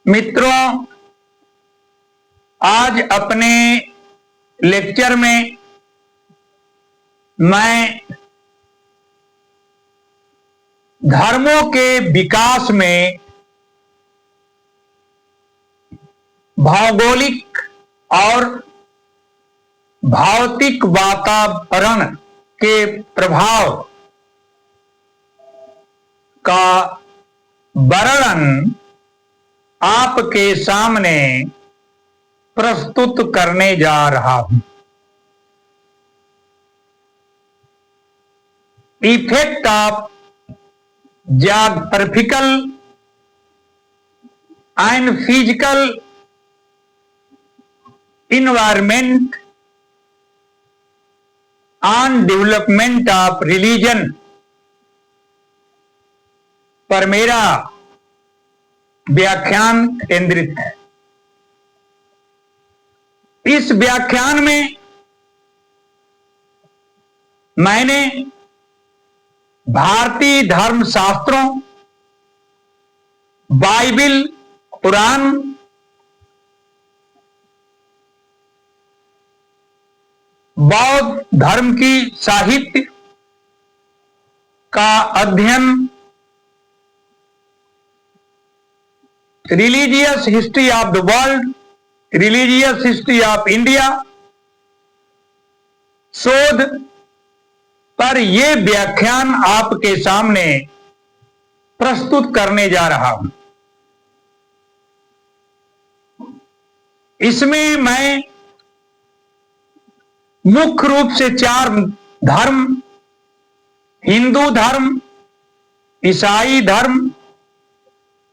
मित्रों, आज अपने लेक्चर में मैं धर्मों के विकास में भौगोलिक और भौतिक वातावरण के प्रभाव का वर्णन आपके सामने प्रस्तुत करने जा रहा हूं। Effect of geographical and physical environment on development of religion पर मेरा व्याख्यान केंद्रित है। इस व्याख्यान में मैंने भारतीय धर्म शास्त्रों, बाइबिल, कुरान, बौद्ध धर्म की साहित्य का अध्ययन, religious history of the world, religious history of India शोध पर यह व्याख्यान आपके सामने प्रस्तुत करने जा रहा हूं। इसमें मैं मुख्य रूप से 4 धर्म, हिंदू धर्म, ईसाई धर्म,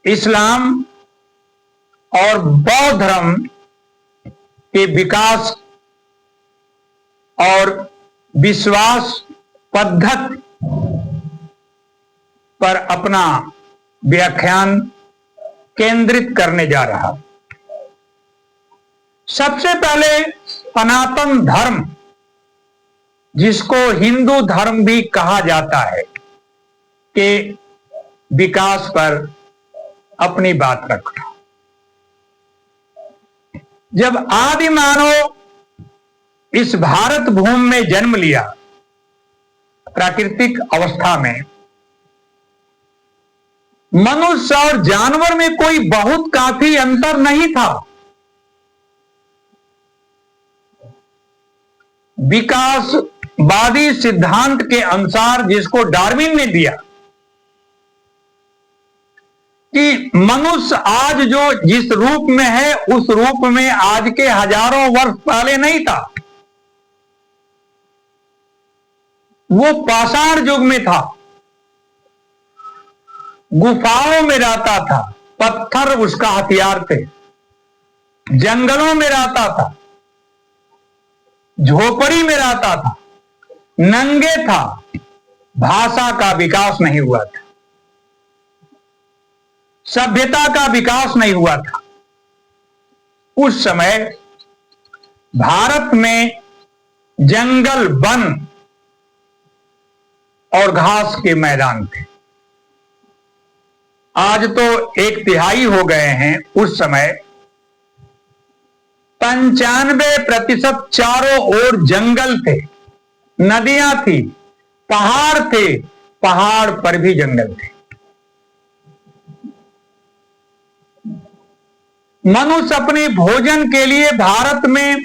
इस्लाम और बौद्ध धर्म के विकास और विश्वास पद्धति पर अपना व्याख्यान केंद्रित करने जा रहा। सबसे पहले सनातन धर्म, जिसको हिंदू धर्म भी कहा जाता है, के विकास पर अपनी बात रखना। जब आदि मानव इस भारत भूमि में जन्म लिया, प्राकृतिक अवस्था में मनुष्य और जानवर में कोई बहुत काफी अंतर नहीं था। विकासवादी सिद्धांत के अनुसार, जिसको डार्विन ने दिया, कि मनुष्य आज जो जिस रूप में है उस रूप में आज के हजारों वर्ष पहले नहीं था। वो पाषाण युग में था, गुफाओं में रहता था, पत्थर उसका हथियार थे, जंगलों में रहता था, झोपड़ी में रहता था, नंगे था, भाषा का विकास नहीं हुआ था, सभ्यता का विकास नहीं हुआ था। उस समय भारत में जंगल, वन और घास के मैदान थे। आज तो 1/3 हो गए हैं। उस समय 95% चारों ओर जंगल थे, नदियां थी, पहाड़ थे, पहाड़ पर भी जंगल थे। मनुष्य अपने भोजन के लिए भारत में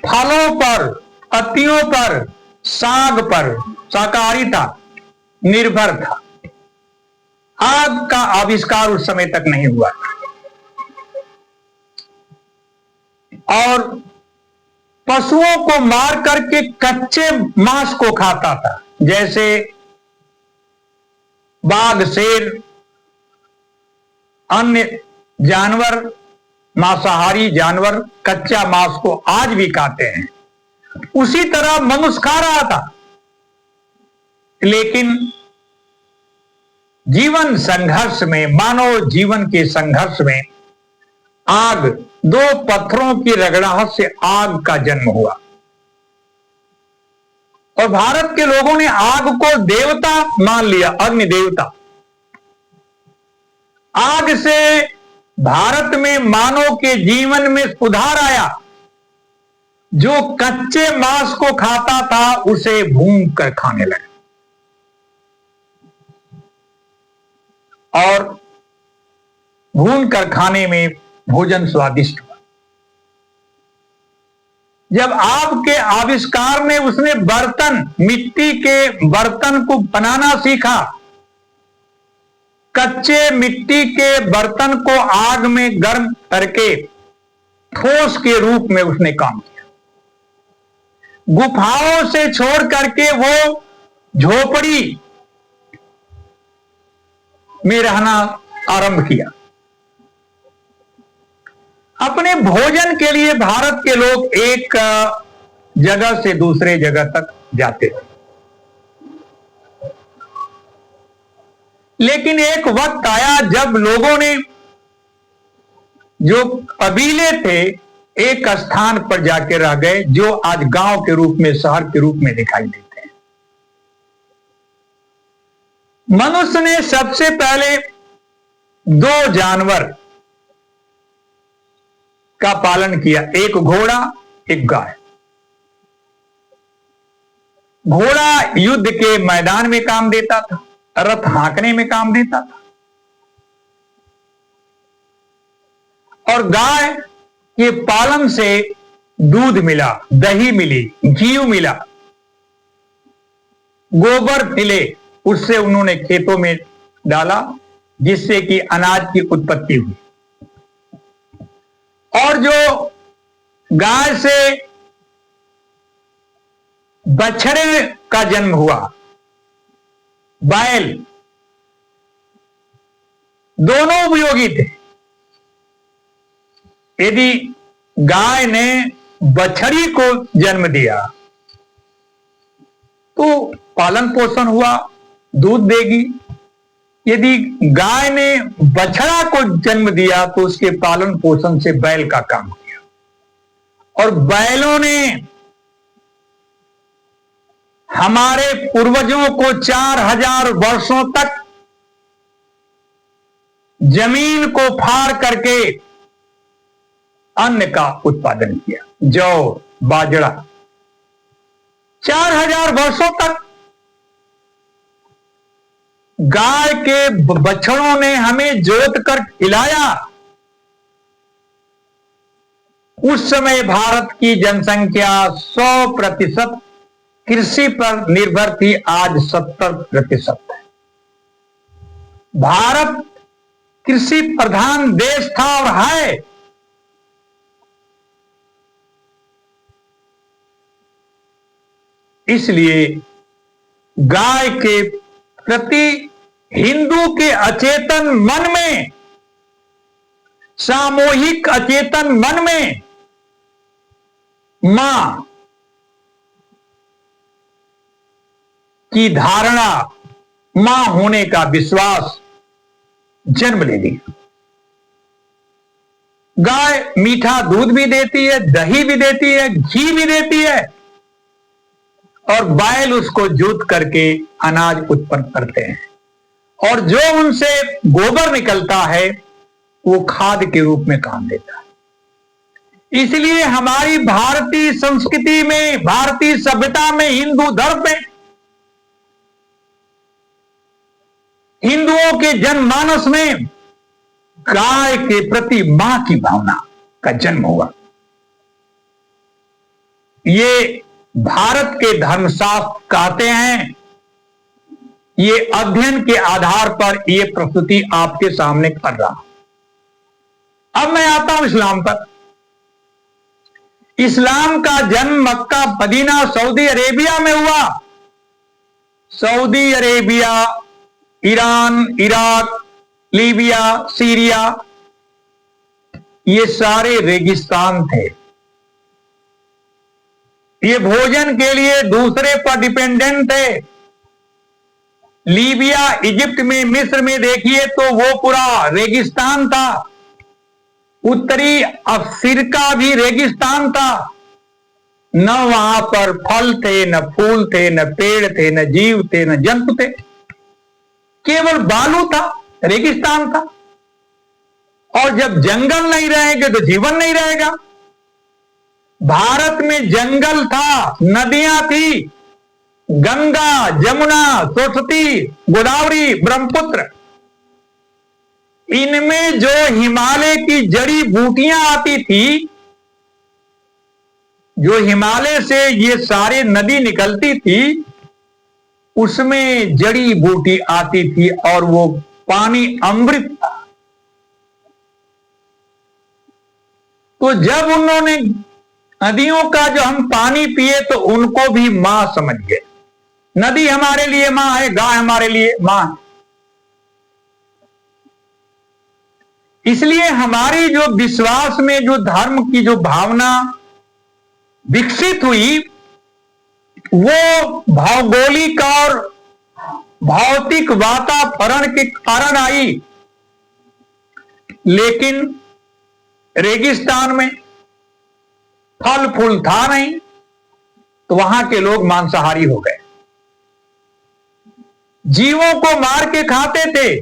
फलों पर, पत्तियों पर, साग पर, शाकाहारी था, निर्भर था। आग का आविष्कार उस समय तक नहीं हुआ और पशुओं को मार करके कच्चे मांस को खाता था। जैसे बाघ, शेर, अन्य जानवर, मांसाहारी जानवर कच्चा मांस को आज भी खाते हैं। उसी तरह मनुष्य खा रहा था। लेकिन जीवन संघर्ष में, मानव जीवन के संघर्ष में आग, 2 पत्थरों की रगड़ाहट से आग का जन्म हुआ और भारत के लोगों ने आग को देवता मान लिया, अग्नि देवता। आग से भारत में मानव के जीवन में सुधार आया। जो कच्चे मांस को खाता था उसे भून कर खाने लगा, और भून कर खाने में भोजन स्वादिष्ट हुआ। जब आपके आविष्कार ने उसने बर्तन, मिट्टी के बर्तन को बनाना सीखा, कच्चे मिट्टी के बर्तन को आग में गर्म करके ठोस के रूप में उसने काम किया। गुफाओं से छोड़ करके वो झोपड़ी में रहना आरंभ किया। अपने भोजन के लिए भारत के लोग एक जगह से दूसरे जगह तक जाते थे, लेकिन एक वक्त आया जब लोगों ने, जो कबीले थे, एक स्थान पर जाके रह गए जो आज गांव के रूप में, शहर के रूप में दिखाई देते हैं। मनुष्य ने सबसे पहले 2 जानवर का पालन किया, एक घोड़ा, एक गाय। घोड़ा युद्ध के मैदान में काम देता था, रथ हाँकने में काम देता था, और गाय के पालन से दूध मिला, दही मिली, घी मिला, गोबर मिले, उससे उन्होंने खेतों में डाला, जिससे कि अनाज की उत्पत्ति हुई। और जो गाय से बछड़े का जन्म हुआ, बैल, दोनों उपयोगी थे। यदि गाय ने बछड़ी को जन्म दिया तो पालन पोषण हुआ, दूध देगी। यदि गाय ने बछड़ा को जन्म दिया तो उसके पालन पोषण से बैल का काम किया, और बैलों ने हमारे पूर्वजों को 4000 वर्षों तक जमीन को फाड़ करके अन्न का उत्पादन किया, जौ, बाजरा। 4000 वर्षों तक गाय के बछड़ों ने हमें जोत कर खिलाया। उस समय भारत की जनसंख्या 100% कृषि पर निर्भर थी, आज 70% है। भारत कृषि प्रधान देश था और है। इसलिए गाय के प्रति हिंदू के अचेतन मन में, सामूहिक अचेतन मन में मां की धारणा, मां होने का विश्वास जन्म ले लिया। गाय मीठा दूध भी देती है, दही भी देती है, घी भी देती है, और बैल उसको जोत करके अनाज उत्पन्न करते हैं, और जो उनसे गोबर निकलता है वो खाद के रूप में काम देता है। इसलिए हमारी भारतीय संस्कृति में, भारतीय सभ्यता में, हिंदू धर्म में, हिंदुओं के जनमानस में गाय के प्रति मां की भावना का जन्म हुआ। ये भारत के धर्मशास्त्र कहते हैं। ये अध्ययन के आधार पर ये प्रस्तुति आपके सामने कर रहा। अब मैं आता हूं इस्लाम पर। इस्लाम का जन्म मक्का, मदीना, सऊदी अरेबिया में हुआ। Saudi Arabia, Iran, Iraq, Libya, Syria, ये सारे रेगिस्तान थे। ये भोजन के लिए दूसरे पर डिपेंडेंट थे। लीबिया, इजिप्ट में, मिस्र में देखिए तो वो पूरा रेगिस्तान था। उत्तरी अफ्रीका भी रेगिस्तान था। न वहां पर फल थे, न फूल थे, न पेड़ थे, न जीव थे, न जंतु थे। केवल बालू था, रेगिस्तान था। और जब जंगल नहीं रहेंगे तो जीवन नहीं रहेगा। भारत में जंगल था, नदियां थी, गंगा, जमुना, सरस्वती, गोदावरी, ब्रह्मपुत्र। इनमें जो हिमालय की जड़ी बूटियां आती थी, जो हिमालय से ये सारे नदी निकलती थी, उसमें जड़ी बूटी आती थी और वो पानी अमृत था। तो जब उन्होंने नदियों का जो हम पानी पिए तो उनको भी मां समझ गए। नदी हमारे लिए मां है, गाय हमारे लिए मां है। इसलिए हमारी जो विश्वास में जो धर्म की जो भावना विकसित हुई, वो भौगोलिक और भौतिक वातावरण के कारण आई। लेकिन रेगिस्तान में फल फूल था नहीं, तो वहां के लोग मांसाहारी हो गए, जीवों को मार के खाते थे।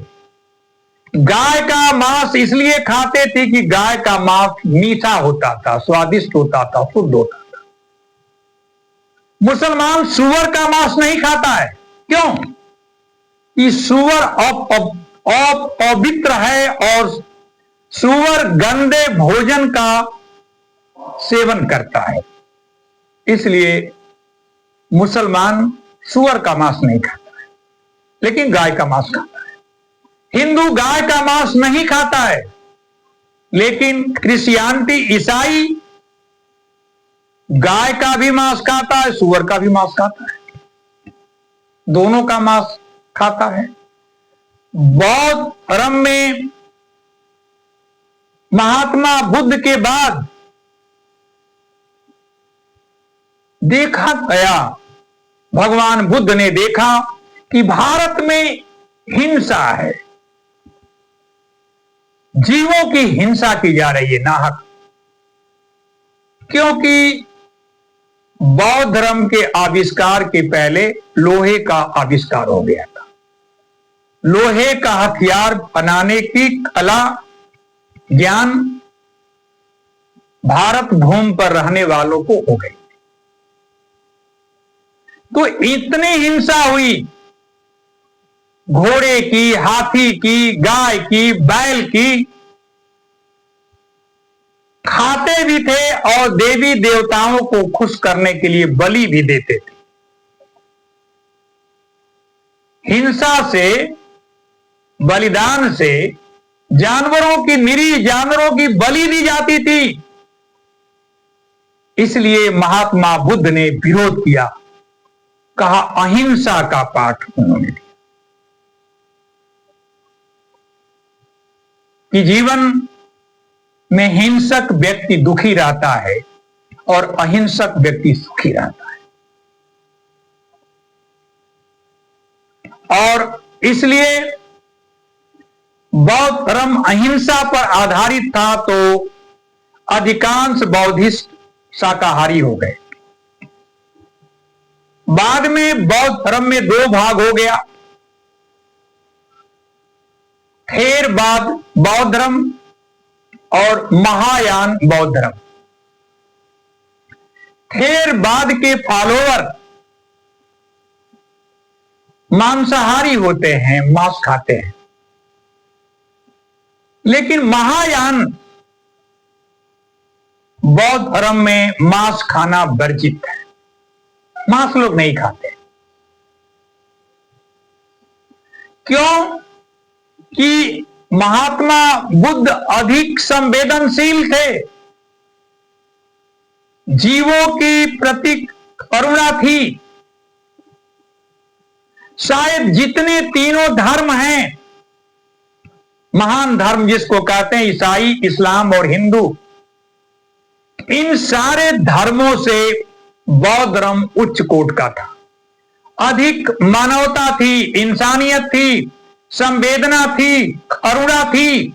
गाय का मांस इसलिए खाते थे कि गाय का मांस मीठा होता था, स्वादिष्ट होता था, शुद्ध होता था। मुसलमान सूअर का मांस नहीं खाता है। क्यों? कि सूअर अपवित्र है और सूअर गंदे भोजन का सेवन करता है, इसलिए मुसलमान सूअर का मांस नहीं खाता है, लेकिन गाय का मांस खाता है। हिंदू गाय का मांस नहीं खाता है, लेकिन क्रिश्चियनिटी, ईसाई गाय का भी मांस खाता है, सूअर का भी मांस खाता है, दोनों का मांस खाता है। बौद्ध धर्म में महात्मा बुद्ध के बाद देखा गया, भगवान बुद्ध ने देखा कि भारत में हिंसा है, जीवों की हिंसा की जा रही है नाहक। क्योंकि बौद्ध धर्म के आविष्कार के पहले लोहे का आविष्कार हो गया था। लोहे का हथियार बनाने की कला ज्ञान भारत भूमि पर रहने वालों को हो गई। तो इतनी हिंसा हुई, घोड़े की, हाथी की, गाय की, बैल की, खाते भी थे और देवी देवताओं को खुश करने के लिए बलि भी देते थे। हिंसा से, बलिदान से जानवरों की, निरीह जानवरों की बलि दी जाती थी। इसलिए महात्मा बुद्ध ने विरोध किया, कहा अहिंसा का पाठ उन्होंने दिया कि जीवन में हिंसक व्यक्ति दुखी रहता है और अहिंसक व्यक्ति सुखी रहता है। और इसलिए बौद्ध धर्म अहिंसा पर आधारित था, तो अधिकांश बौद्धिस्ट शाकाहारी हो गए। बाद में बौद्ध धर्म में दो भाग हो गया, थेरवाद बौद्ध धर्म और महायान बौद्ध धर्म। थेरवाद के फॉलोअर मांसाहारी होते हैं, मांस खाते हैं, लेकिन महायान बौद्ध धर्म में मांस खाना वर्जित है, मांस लोग नहीं खाते। क्यों? कि महात्मा बुद्ध अधिक संवेदनशील थे, जीवों की प्रति करुणा थी। शायद जितने तीनों धर्म हैं, महान धर्म जिसको कहते हैं ईसाई, इस्लाम और हिंदू, इन सारे धर्मों से बौद्ध धर्म उच्च कोटि का था। अधिक मानवता थी, इंसानियत थी, संवेदना थी, करुणा थी।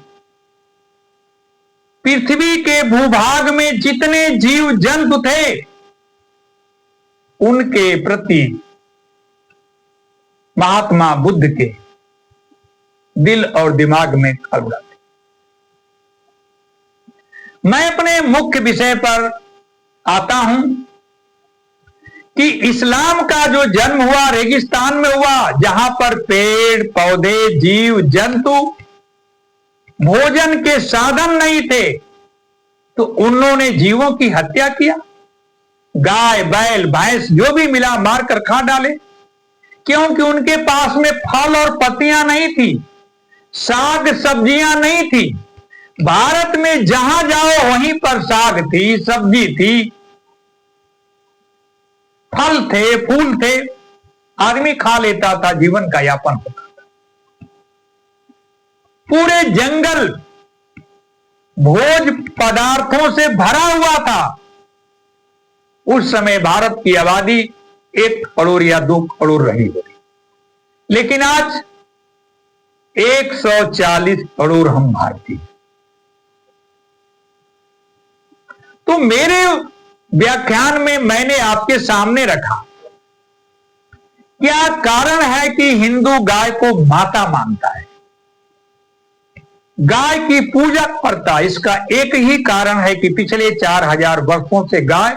पृथ्वी के भूभाग में जितने जीव जंतु थे, उनके प्रति महात्मा बुद्ध के दिल और दिमाग में करुणा थी। मैं अपने मुख्य विषय पर आता हूं कि इस्लाम का जो जन्म हुआ रेगिस्तान में हुआ, जहां पर पेड़ पौधे जीव जंतु भोजन के साधन नहीं थे, तो उन्होंने जीवों की हत्या किया। गाय बैल भैंस जो भी मिला मारकर खा डाले, क्योंकि उनके पास में फल और पत्तियां नहीं थी, साग सब्जियां नहीं थी। भारत में जहां जाओ वहीं पर साग थी, सब्जी थी, फल थे, फूल थे, आदमी खा लेता था, जीवन का यापन होता था। पूरे जंगल भोज पदार्थों से भरा हुआ था। उस समय भारत की आबादी 1 करोड़ या 2 करोड़ रही होगी, लेकिन आज 140 करोड़ हम भारतीय। तो मेरे व्याख्यान में मैंने आपके सामने रखा, क्या कारण है कि हिंदू गाय को माता मानता है, गाय की पूजा करता। इसका एक ही कारण है कि पिछले 4000 वर्षों से गाय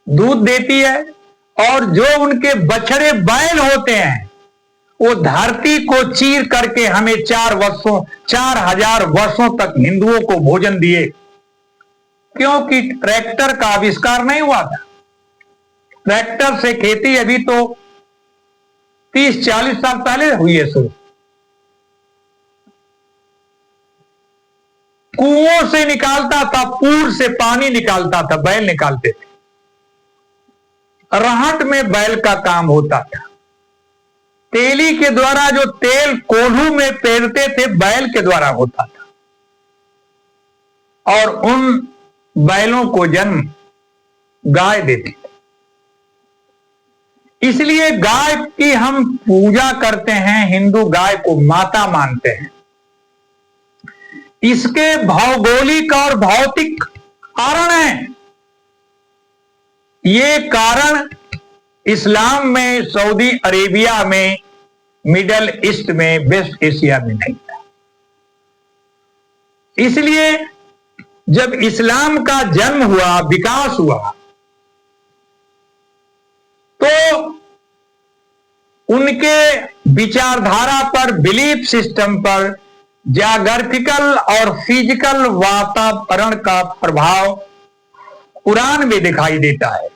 दूध देती है, और जो उनके बछड़े बैल होते हैं वो धरती को चीर करके हमें 4000 वर्षों तक हिंदुओं को भोजन दिए, क्योंकि ट्रैक्टर का आविष्कार नहीं हुआ था। ट्रैक्टर से खेती अभी तो 30-40 साल पहले हुई है शुरू। कुओं से निकालता था, पूर से पानी निकालता था, बैल निकालते थे। रहट में बैल का काम होता था। तेली के द्वारा जो तेल कोल्हू में पेरते थे, बैल के द्वारा होता था, और उन बैलों को जन्म गाय देती थी। इसलिए गाय की हम पूजा करते हैं, हिंदू गाय को माता मानते हैं। इसके भौगोलिक और भौतिक कारण हैं। ये कारण इस्लाम में, सऊदी अरेबिया में, मिडल ईस्ट में, वेस्ट एशिया में नहीं था। इसलिए जब इस्लाम का जन्म हुआ, विकास हुआ, तो उनके विचारधारा पर, बिलीफ सिस्टम पर ज्योग्राफिकल और फिजिकल वातावरण का प्रभाव कुरान में दिखाई देता है।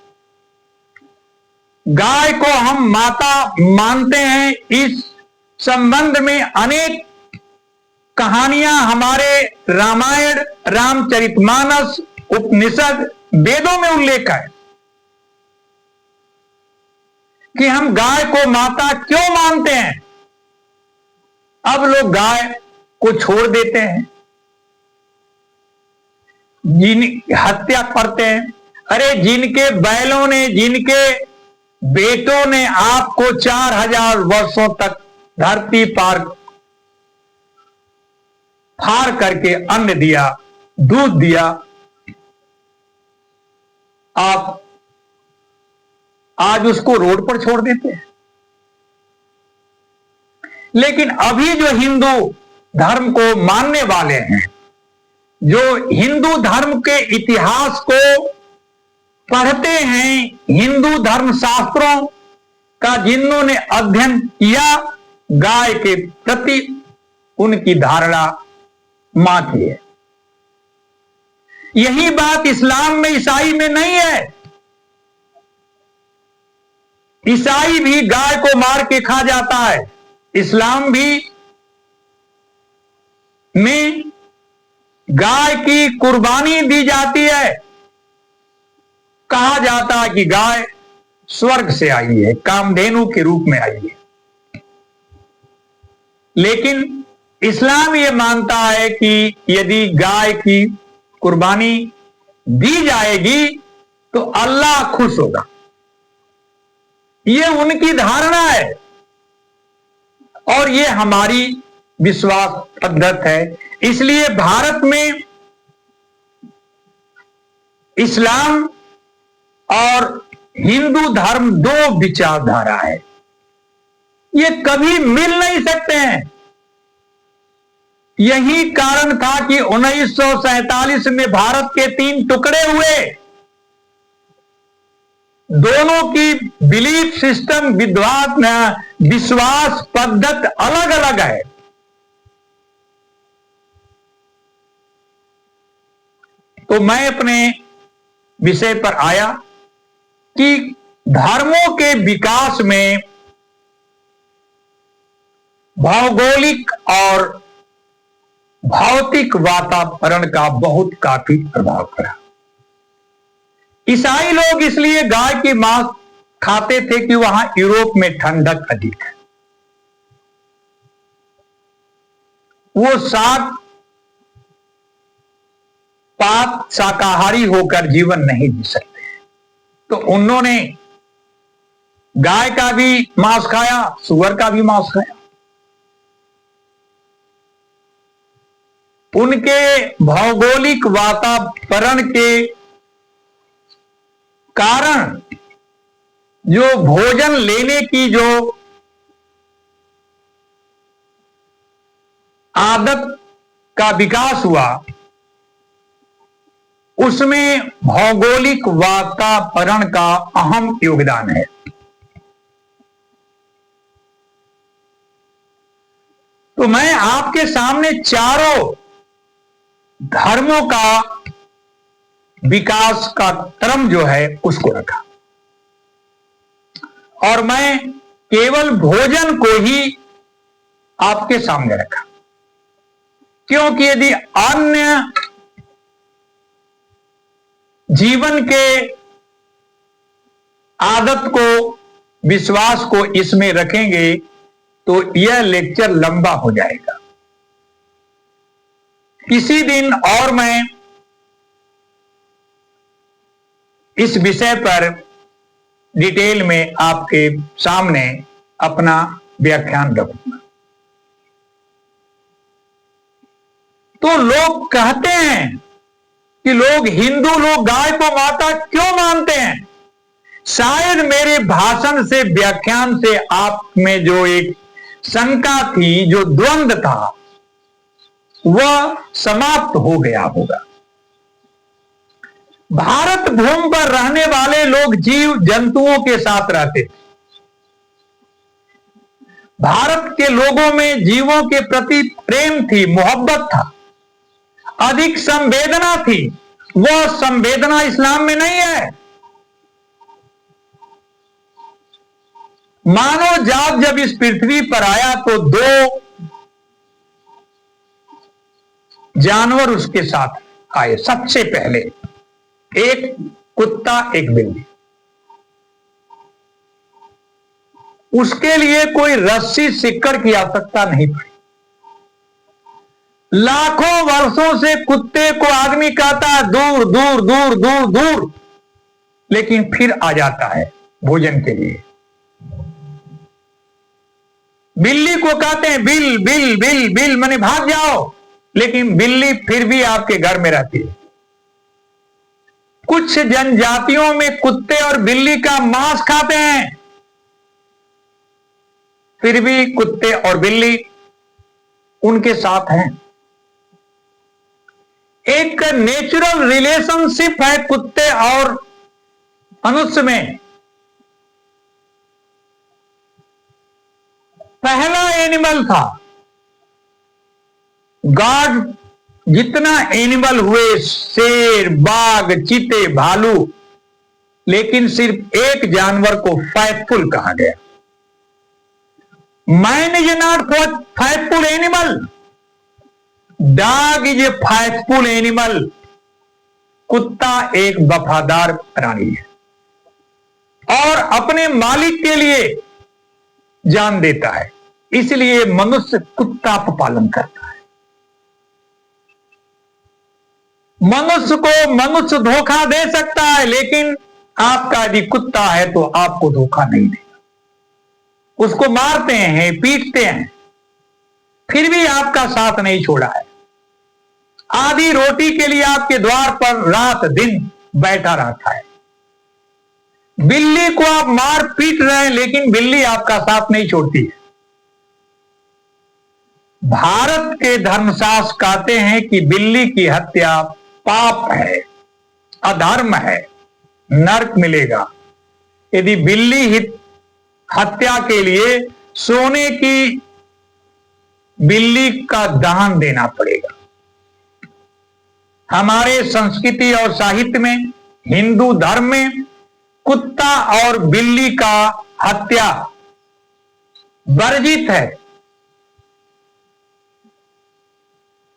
गाय को हम माता मानते हैं। इस संबंध में अनेक कहानियां हमारे रामायण, रामचरितमानस, उपनिषद, वेदों में उल्लेख है कि हम गाय को माता क्यों मानते हैं। अब लोग गाय को छोड़ देते हैं, हत्या करते हैं। अरे जिनके बैलों ने, जिनके बेटों ने आपको 4000 वर्षों तक धरती पार फाड़ करके अन्न दिया, दूध दिया, आप आज उसको रोड पर छोड़ देते हैं। लेकिन अभी जो हिंदू धर्म को मानने वाले हैं, जो हिंदू धर्म के इतिहास को पढ़ते हैं, हिंदू धर्म शास्त्रों का जिन्होंने अध्ययन किया, गाय के प्रति उनकी धारणा मां की है। यही बात इस्लाम में, ईसाई में नहीं है। ईसाई भी गाय को मार के खा जाता है। इस्लाम भी में गाय की कुर्बानी दी जाती है। कहा जाता है कि गाय स्वर्ग से आई है, कामधेनु के रूप में आई है। लेकिन इस्लाम यह मानता है कि यदि गाय की कुर्बानी दी जाएगी तो अल्लाह खुश होगा। यह उनकी धारणा है, और यह हमारी विश्वास पद्धति है। इसलिए भारत में इस्लाम और हिंदू धर्म दो विचारधारा है, ये कभी मिल नहीं सकते हैं। यही कारण था कि 1947 में भारत के 3 टुकड़े हुए। दोनों की बिलीफ सिस्टम, विश्वास पद्धति अलग अलग है। तो मैं अपने विषय पर आया कि धर्मों के विकास में भौगोलिक और भौतिक वातावरण का बहुत काफी प्रभाव पड़ा। ईसाई लोग इसलिए गाय की मांस खाते थे कि वहां यूरोप में ठंडक अधिक है। वो साग पात शाकाहारी होकर जीवन नहीं जी सकते, तो उन्होंने गाय का भी मांस खाया, सुअर का भी मांस खाया। उनके भौगोलिक वातावरण के कारण जो भोजन लेने की जो आदत का विकास हुआ, उसमें भौगोलिक वातावरण का अहम योगदान है। तो मैं आपके सामने चारों धर्मों का विकास का क्रम जो है उसको रखा, और मैं केवल भोजन को ही आपके सामने रखा, क्योंकि यदि अन्य जीवन के आदत को, विश्वास को इसमें रखेंगे तो यह लेक्चर लंबा हो जाएगा। किसी दिन और मैं इस विषय पर डिटेल में आपके सामने अपना व्याख्यान रखूंगा। तो लोग कहते हैं कि हिंदू लोग गाय को माता क्यों मानते हैं? शायद मेरे भाषण से, व्याख्यान से आप में जो एक शंका थी, जो द्वंद्व था, वह समाप्त हो गया होगा। भारत भूमि पर रहने वाले लोग जीव जंतुओं के साथ रहते थे। भारत के लोगों में जीवों के प्रति प्रेम थी, मोहब्बत था, अधिक संवेदना थी। वह संवेदना इस्लाम में नहीं है। मानव जात जब इस पृथ्वी पर आया तो 2 जानवर उसके साथ आए। सबसे पहले एक कुत्ता, एक बिल्ली। उसके लिए कोई रस्सी सिक्कड़ की आवश्यकता नहीं पड़ी। लाखों वर्षों से कुत्ते को आदमी कहता है दूर दूर दूर दूर दूर, लेकिन फिर आ जाता है भोजन के लिए। बिल्ली को कहते हैं बिल बिल बिल बिल, माने भाग जाओ, लेकिन बिल्ली फिर भी आपके घर में रहती है। कुछ जनजातियों में कुत्ते और बिल्ली का मांस खाते हैं, फिर भी कुत्ते और बिल्ली उनके साथ हैं। एक नेचुरल रिलेशनशिप है कुत्ते और मनुष्य में। पहला एनिमल था, गॉड जितना एनिमल हुए, शेर, बाघ, चीते, भालू, लेकिन सिर्फ एक जानवर को फैथफुल कहा गया। Man is not faithful animal, dog is a faithful animal. कुत्ता एक वफादार प्राणी है और अपने मालिक के लिए जान देता है, इसलिए मनुष्य कुत्ता का पालन करता है। मनुष्य को मनुष्य धोखा दे सकता है, लेकिन आपका यदि कुत्ता है तो आपको धोखा नहीं देगा। उसको मारते हैं, पीटते हैं, फिर भी आपका साथ नहीं छोड़ा है। आधी रोटी के लिए आपके द्वार पर रात दिन बैठा रहता है। बिल्ली को आप मार पीट रहे हैं, लेकिन बिल्ली आपका साथ नहीं छोड़ती है। भारत के धर्मशास्त्र कहते हैं कि बिल्ली की हत्या पाप है, अधर्म है, नरक मिलेगा। यदि बिल्ली हत्या के लिए सोने की बिल्ली का दान देना पड़ेगा। हमारे संस्कृति और साहित्य में, हिंदू धर्म में कुत्ता और बिल्ली का हत्या वर्जित है।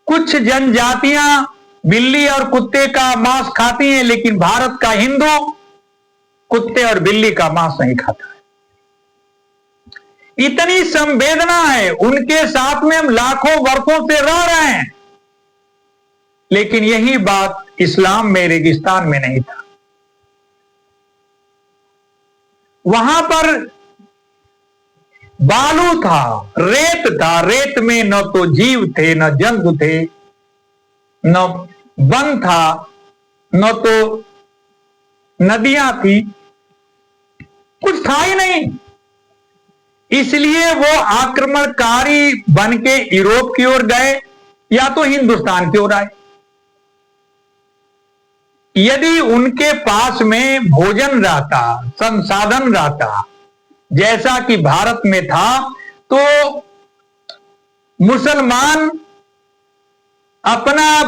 कुछ जनजातियां बिल्ली और कुत्ते का मांस खाती हैं, लेकिन भारत का हिंदू कुत्ते और बिल्ली का मांस नहीं खाता है। इतनी संवेदना है, उनके साथ में हम लाखों वर्षों से रह रहे हैं, लेकिन यही बात इस्लाम में, रेगिस्तान में नहीं था। वहां पर बालू था, रेत था, रेत में न तो जीव थे, न जंतु थे, न वन था, न तो नदियां थी, कुछ था ही नहीं। इसलिए वो आक्रमणकारी बन के यूरोप की ओर गए या तो हिंदुस्तान की ओर आए। यदि उनके पास में भोजन रहता, संसाधन रहता, जैसा कि भारत में था, तो मुसलमान अपना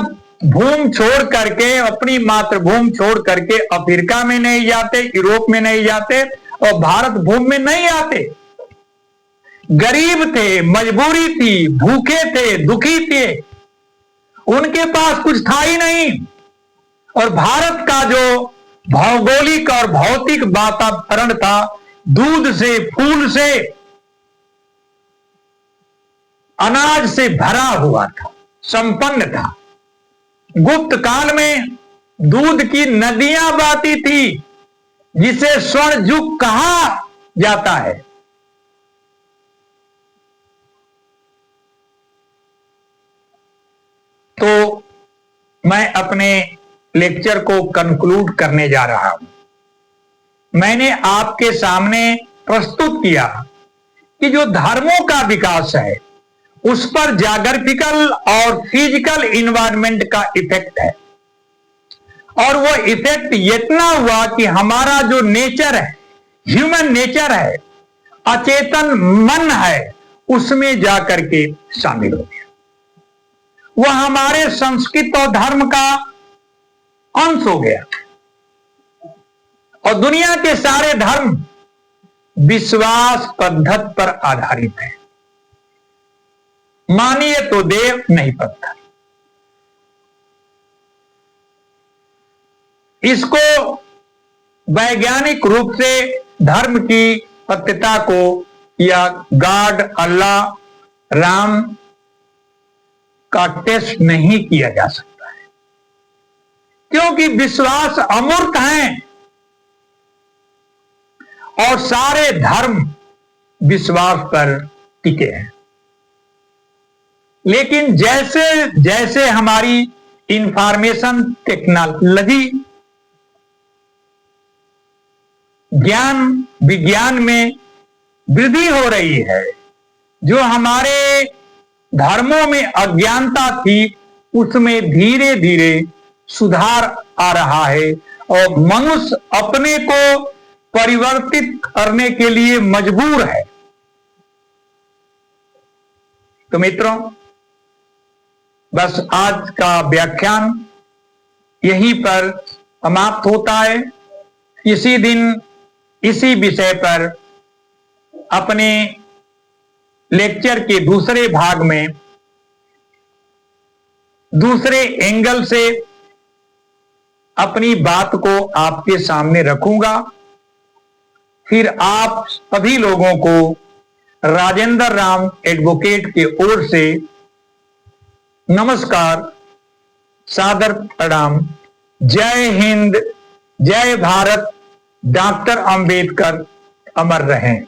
भूमि छोड़ करके, अपनी मातृभूमि छोड़ करके अफ्रीका में नहीं जाते, यूरोप में नहीं जाते और भारत भूमि में नहीं आते। गरीब थे, मजबूरी थी, भूखे थे, दुखी थे, उनके पास कुछ था ही नहीं। और भारत का जो भौगोलिक और भौतिक वातावरण था, दूध से, फूल से, अनाज से भरा हुआ था, संपन्न था। गुप्त काल में दूध की नदियां बहती थी, जिसे स्वर्ण युग कहा जाता है। तो मैं अपने लेक्चर को कंक्लूड करने जा रहा हूं। मैंने आपके सामने प्रस्तुत किया कि जो धर्मों का विकास है, उस पर ज्योग्राफिकल और फिजिकल इन्वायरमेंट का इफेक्ट है। और वो इफेक्ट इतना हुआ कि हमारा जो नेचर है, ह्यूमन नेचर है, अचेतन मन है, उसमें जाकर के शामिल हो गया। वह हमारे संस्कृत और धर्म का अंश हो गया। और दुनिया के सारे धर्म विश्वास पद्धति पर आधारित है। मानिए तो देव, नहीं पत्थर। इसको वैज्ञानिक रूप से धर्म की सत्यता को या गॉड, अल्लाह, राम का टेस्ट नहीं किया जा सकता है, क्योंकि विश्वास अमूर्त हैं और सारे धर्म विश्वास पर टिके हैं। लेकिन जैसे जैसे हमारी इंफॉर्मेशन टेक्नोलॉजी, ज्ञान विज्ञान में वृद्धि हो रही है, जो हमारे धर्मों में अज्ञानता थी, उसमें धीरे धीरे सुधार आ रहा है और मनुष्य अपने को परिवर्तित करने के लिए मजबूर है। तो मित्रों, बस आज का व्याख्यान यहीं पर समाप्त होता है। इसी दिन इसी विषय पर अपने लेक्चर के दूसरे भाग में दूसरे एंगल से अपनी बात को आपके सामने रखूंगा। फिर आप सभी लोगों को राजेंद्र राम एडवोकेट के ओर से नमस्कार, सादर प्रणाम। जय हिंद, जय भारत। डॉक्टर अंबेडकर अमर रहें।